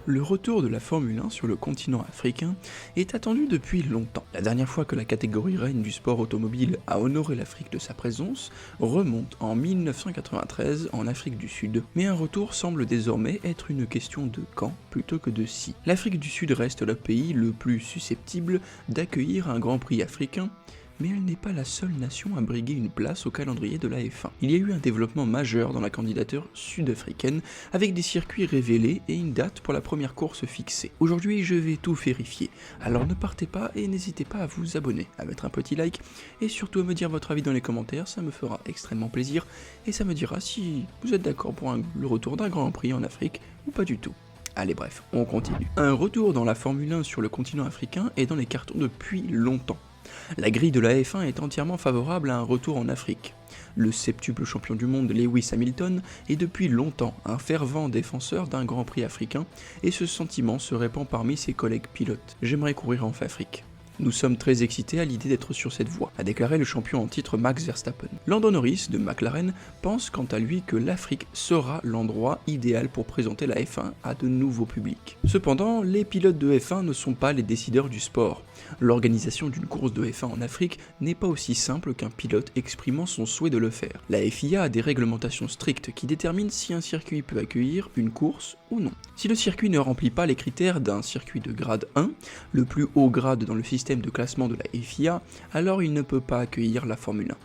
Le retour de la Formule 1 sur le continent africain est attendu depuis longtemps. La dernière fois que la catégorie reine du sport automobile a honoré l'Afrique de sa présence remonte en 1993 en Afrique du Sud, mais un retour semble désormais être une question de quand plutôt que de si. L'Afrique du Sud reste le pays le plus susceptible d'accueillir un Grand Prix africain, mais elle n'est pas la seule nation à briguer une place au calendrier de la F1. Il y a eu un développement majeur dans la candidature sud-africaine, avec des circuits révélés et une date pour la première course fixée. Aujourd'hui, je vais tout vérifier, alors ne partez pas et n'hésitez pas à vous abonner, à mettre un petit like, et surtout à me dire votre avis dans les commentaires, ça me fera extrêmement plaisir, et ça me dira si vous êtes d'accord pour le retour d'un Grand Prix en Afrique, ou pas du tout. Allez bref, on continue. Un retour dans la Formule 1 sur le continent africain est dans les cartons depuis longtemps. La grille de la F1 est entièrement favorable à un retour en Afrique. Le septuple champion du monde Lewis Hamilton est depuis longtemps un fervent défenseur d'un Grand Prix africain et ce sentiment se répand parmi ses collègues pilotes. J'aimerais courir en Afrique. Nous sommes très excités à l'idée d'être sur cette voie, a déclaré le champion en titre Max Verstappen. Lando Norris de McLaren pense quant à lui que l'Afrique sera l'endroit idéal pour présenter la F1 à de nouveaux publics. Cependant, les pilotes de F1 ne sont pas les décideurs du sport. L'organisation d'une course de F1 en Afrique n'est pas aussi simple qu'un pilote exprimant son souhait de le faire. La FIA a des réglementations strictes qui déterminent si un circuit peut accueillir une course ou non. Si le circuit ne remplit pas les critères d'un circuit de grade 1, le plus haut grade dans le système de classement de la FIA, alors il ne peut pas accueillir la Formule 1.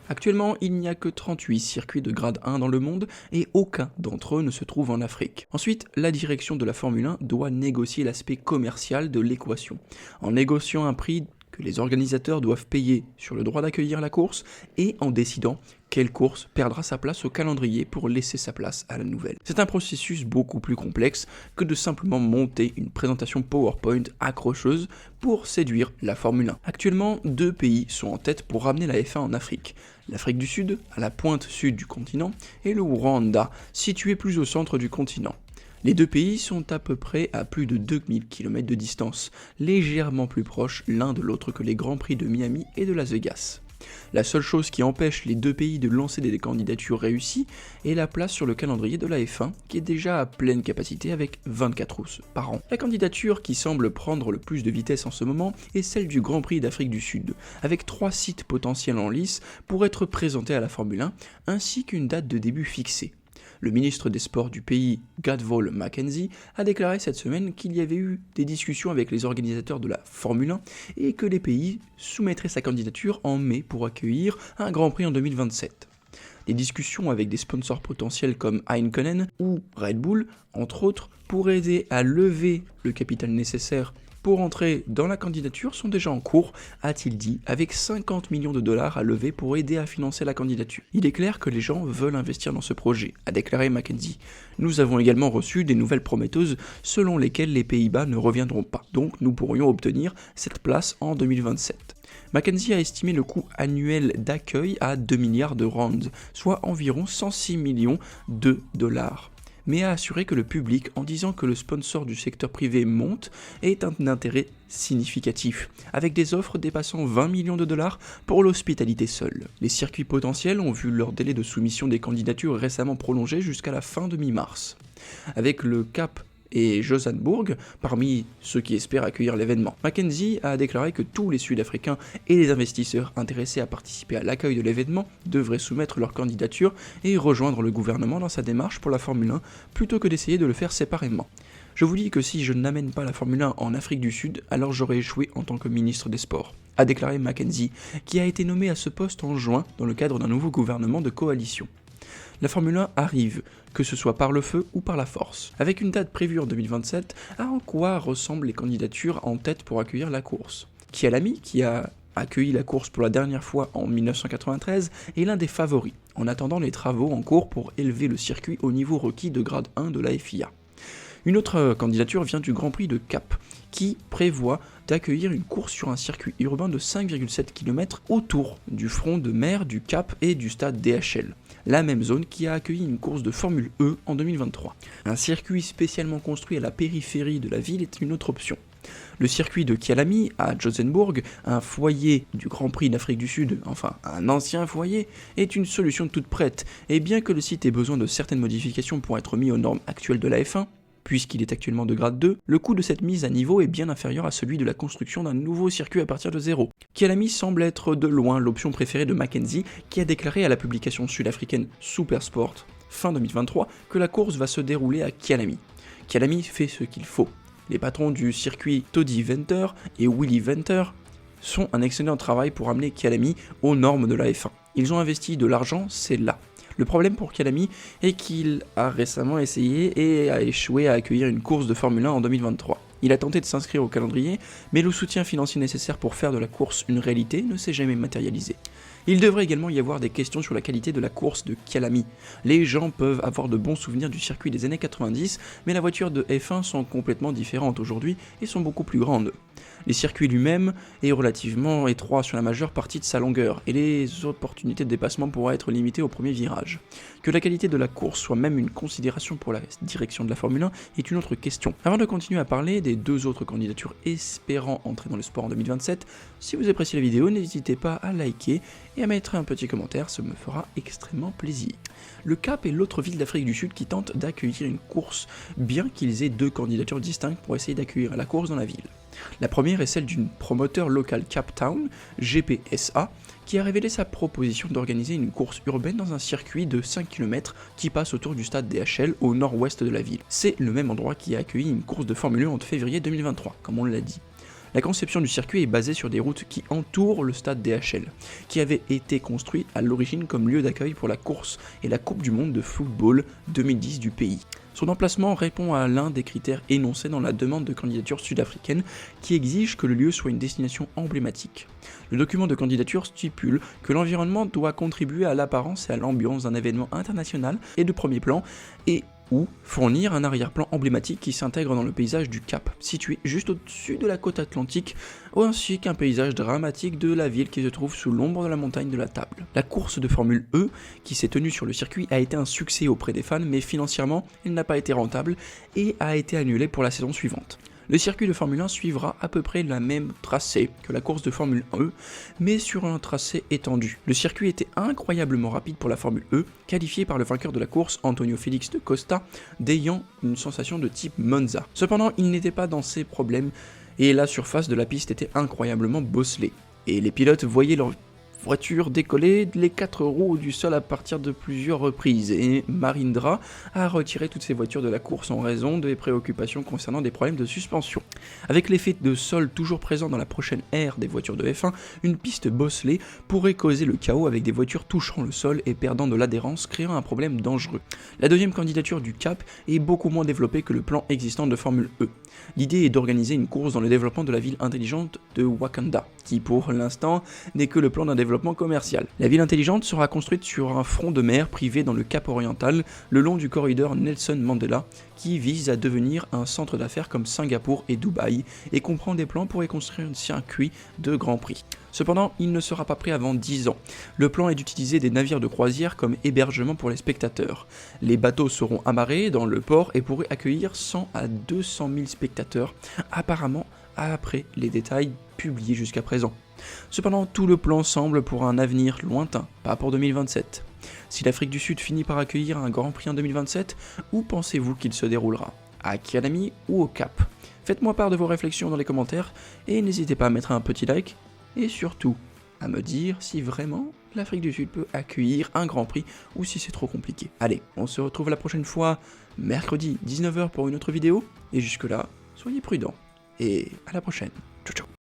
Actuellement, il n'y a que 38 circuits de grade 1 dans le monde et aucun d'entre eux ne se trouve en Afrique. Ensuite, la direction de la Formule 1 doit négocier l'aspect commercial de l'équation, en négociant un prix que les organisateurs doivent payer sur le droit d'accueillir la course et en décidant quelle course perdra sa place au calendrier pour laisser sa place à la nouvelle. C'est un processus beaucoup plus complexe que de simplement monter une présentation PowerPoint accrocheuse pour séduire la Formule 1. Actuellement, 2 pays sont en tête pour ramener la F1 en Afrique. L'Afrique du Sud, à la pointe sud du continent, et le Rwanda, situé plus au centre du continent. Les 2 pays sont à peu près à plus de 2000 km de distance, légèrement plus proches l'un de l'autre que les Grands Prix de Miami et de Las Vegas. La seule chose qui empêche les 2 pays de lancer des candidatures réussies est la place sur le calendrier de la F1, qui est déjà à pleine capacité avec 24 courses par an. La candidature qui semble prendre le plus de vitesse en ce moment est celle du Grand Prix d'Afrique du Sud, avec 3 sites potentiels en lice pour être présentés à la Formule 1, ainsi qu'une date de début fixée. Le ministre des Sports du pays, Gadvol Mackenzie, a déclaré cette semaine qu'il y avait eu des discussions avec les organisateurs de la Formule 1 et que les pays soumettraient sa candidature en mai pour accueillir un Grand Prix en 2027. Des discussions avec des sponsors potentiels comme Heineken ou Red Bull, entre autres, pour aider à lever le capital nécessaire pour entrer dans la candidature sont déjà en cours, a-t-il dit, avec 50 millions de dollars à lever pour aider à financer la candidature. Il est clair que les gens veulent investir dans ce projet, a déclaré Mackenzie. Nous avons également reçu des nouvelles prometteuses selon lesquelles les Pays-Bas ne reviendront pas, donc nous pourrions obtenir cette place en 2027. Mackenzie a estimé le coût annuel d'accueil à 2 milliards de rands, soit environ 106 millions de dollars. Mais a assuré que le public, en disant que le sponsor du secteur privé monte, est un intérêt significatif, avec des offres dépassant 20 millions de dollars pour l'hospitalité seule. Les circuits potentiels ont vu leur délai de soumission des candidatures récemment prolongé jusqu'à la fin de mi-mars. Avec le Cap et Johannesburg parmi ceux qui espèrent accueillir l'événement. Mackenzie a déclaré que tous les Sud-Africains et les investisseurs intéressés à participer à l'accueil de l'événement devraient soumettre leur candidature et rejoindre le gouvernement dans sa démarche pour la Formule 1 plutôt que d'essayer de le faire séparément. Je vous dis que si je n'amène pas la Formule 1 en Afrique du Sud, alors j'aurai échoué en tant que ministre des Sports, a déclaré Mackenzie, qui a été nommé à ce poste en juin dans le cadre d'un nouveau gouvernement de coalition. La Formule 1 arrive, que ce soit par le feu ou par la force. Avec une date prévue en 2027, à quoi ressemblent les candidatures en tête pour accueillir la course? Kyalami, qui a accueilli la course pour la dernière fois en 1993, est l'un des favoris, en attendant les travaux en cours pour élever le circuit au niveau requis de grade 1 de la FIA. Une autre candidature vient du Grand Prix de Cap, qui prévoit d'accueillir une course sur un circuit urbain de 5,7 km autour du front de mer du Cap et du stade DHL, la même zone qui a accueilli une course de Formule E en 2023. Un circuit spécialement construit à la périphérie de la ville est une autre option. Le circuit de Kyalami à Johannesburg, un foyer du Grand Prix d'Afrique du Sud, enfin un ancien foyer, est une solution toute prête, et bien que le site ait besoin de certaines modifications pour être mis aux normes actuelles de la F1, Puisqu'il est actuellement de grade 2, le coût de cette mise à niveau est bien inférieur à celui de la construction d'un nouveau circuit à partir de zéro. Kyalami semble être de loin l'option préférée de Mackenzie, qui a déclaré à la publication sud-africaine Supersport, fin 2023, que la course va se dérouler à Kyalami. Kyalami fait ce qu'il faut. Les patrons du circuit Toddy Venter et Willy Venter font un excellent travail pour amener Kyalami aux normes de la F1. Ils ont investi de l'argent, c'est là. Le problème pour Kyalami est qu'il a récemment essayé et a échoué à accueillir une course de Formule 1 en 2023. Il a tenté de s'inscrire au calendrier, mais le soutien financier nécessaire pour faire de la course une réalité ne s'est jamais matérialisé. Il devrait également y avoir des questions sur la qualité de la course de Kyalami. Les gens peuvent avoir de bons souvenirs du circuit des années 90, mais la voiture de F1 sont complètement différentes aujourd'hui et sont beaucoup plus grandes. Les circuits lui-même est relativement étroit sur la majeure partie de sa longueur, et les opportunités de dépassement pourraient être limitées au premier virage. Que la qualité de la course soit même une considération pour la direction de la Formule 1 est une autre question. Avant de continuer à parler des deux autres candidatures espérant entrer dans le sport en 2027, si vous appréciez la vidéo, n'hésitez pas à liker et à mettre un petit commentaire, ça me fera extrêmement plaisir. Le Cap est l'autre ville d'Afrique du Sud qui tente d'accueillir une course, bien qu'ils aient deux candidatures distinctes pour essayer d'accueillir la course dans la ville. La première est celle d'une promoteur local Cape Town, GPSA, qui a révélé sa proposition d'organiser une course urbaine dans un circuit de 5 km qui passe autour du stade DHL au nord-ouest de la ville. C'est le même endroit qui a accueilli une course de Formule 1 en février 2023, comme on l'a dit. La conception du circuit est basée sur des routes qui entourent le stade DHL, qui avait été construit à l'origine comme lieu d'accueil pour la course et la Coupe du Monde de football 2010 du pays. Son emplacement répond à l'un des critères énoncés dans la demande de candidature sud-africaine qui exige que le lieu soit une destination emblématique. Le document de candidature stipule que l'environnement doit contribuer à l'apparence et à l'ambiance d'un événement international et de premier plan et ou fournir un arrière-plan emblématique qui s'intègre dans le paysage du Cap, situé juste au-dessus de la côte atlantique, ainsi qu'un paysage dramatique de la ville qui se trouve sous l'ombre de la montagne de la Table. La course de Formule E, qui s'est tenue sur le circuit, a été un succès auprès des fans, mais financièrement, elle n'a pas été rentable et a été annulée pour la saison suivante. Le circuit de Formule 1 suivra à peu près la même tracé que la course de Formule E, mais sur un tracé étendu. Le circuit était incroyablement rapide pour la Formule E, qualifié par le vainqueur de la course, Antonio Félix da Costa, d'ayant une sensation de type Monza. Cependant, il n'était pas dans ses problèmes, et la surface de la piste était incroyablement bosselée. Et les pilotes voyaient leur voiture décoller les 4 roues du sol à partir de plusieurs reprises, et Mahindra a retiré toutes ses voitures de la course en raison des préoccupations concernant des problèmes de suspension. Avec l'effet de sol toujours présent dans la prochaine ère des voitures de F1, une piste bosselée pourrait causer le chaos avec des voitures touchant le sol et perdant de l'adhérence, créant un problème dangereux. La deuxième candidature du Cap est beaucoup moins développée que le plan existant de Formule E. L'idée est d'organiser une course dans le développement de la ville intelligente de Wakanda, qui pour l'instant n'est que le plan d'un développement commercial. La ville intelligente sera construite sur un front de mer privé dans le Cap oriental, le long du corridor Nelson Mandela, qui vise à devenir un centre d'affaires comme Singapour et Dubaï, et comprend des plans pour y construire un circuit de Grand Prix. Cependant, il ne sera pas prêt avant 10 ans. Le plan est d'utiliser des navires de croisière comme hébergement pour les spectateurs. Les bateaux seront amarrés dans le port et pourraient accueillir 100 à 200 000 spectateurs, apparemment après les détails publiés jusqu'à présent. Cependant, tout le plan semble pour un avenir lointain, pas pour 2027. Si l'Afrique du Sud finit par accueillir un Grand Prix en 2027, où pensez-vous qu'il se déroulera? À Kyalami ou au Cap? Faites-moi part de vos réflexions dans les commentaires et n'hésitez pas à mettre un petit like et surtout à me dire si vraiment l'Afrique du Sud peut accueillir un Grand Prix ou si c'est trop compliqué. Allez, on se retrouve la prochaine fois, mercredi 19h pour une autre vidéo, et jusque là, soyez prudents et à la prochaine. Ciao ciao.